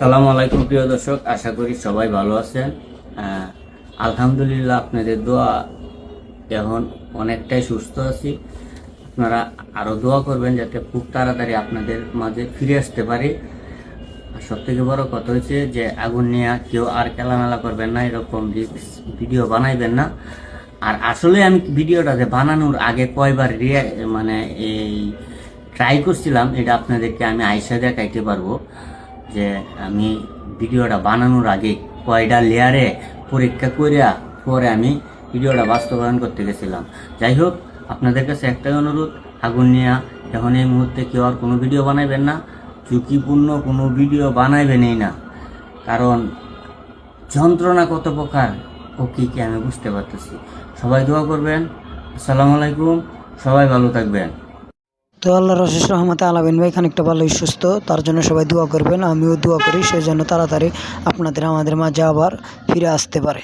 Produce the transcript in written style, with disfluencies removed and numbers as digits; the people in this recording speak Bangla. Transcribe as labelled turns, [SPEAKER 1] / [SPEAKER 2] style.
[SPEAKER 1] সালামু আলাইকুম প্রিয় দর্শক, আশা করি সবাই ভালো আছেন। আলহামদুলিল্লাহ, আপনাদের দোয়া এখন অনেকটাই সুস্থ আছি। আপনারা আরও দোয়া করবেন যাতে খুব তাড়াতাড়ি আপনাদের মাঝে ফিরে আসতে পারি। আর সব থেকে বড় কথা হচ্ছে যে আগুন নিয়ে কেউ আর খেলামেলা করবেন না, এরকম ভিডিও বানাইবেন না। আর আসলে আমি ভিডিওটাতে বানানোর আগে কয়বার এই ট্রাই করছিলাম, এটা আপনাদেরকে আমি আইসা দেখাইতে পারবো যে আমি ভিডিওটা বানানোর আগে কয়টা লেয়ারে পরীক্ষা করিয়া পরে আমি ভিডিওটা বাস্তবায়ন করতে গেছিলাম। যাই হোক, আপনাদের কাছে একটাই অনুরোধ, আগুন নিয়ে এখন এই মুহূর্তে কেউ আর কোনো ভিডিও বানাইবেন না, ঝুঁকিপূর্ণ কোনো ভিডিও বানাইবেনই না। কারণ যন্ত্রণা কত প্রকার ও কি আমি বুঝতে পারতেছি। সবাই দোয়া করবেন। আসসালামু আলাইকুম, সবাই ভালো থাকবেন।
[SPEAKER 2] তো আল্লাহর অশেষ রহমতে আলামিন ভাই খানিকটা ভালোই সুস্থ, তার জন্য সবাই দোয়া করবেন। আমিও দোয়া করি সেই জন্য তাড়াতাড়ি আমাদের মাঝে আবার ফিরে আসতে পারে।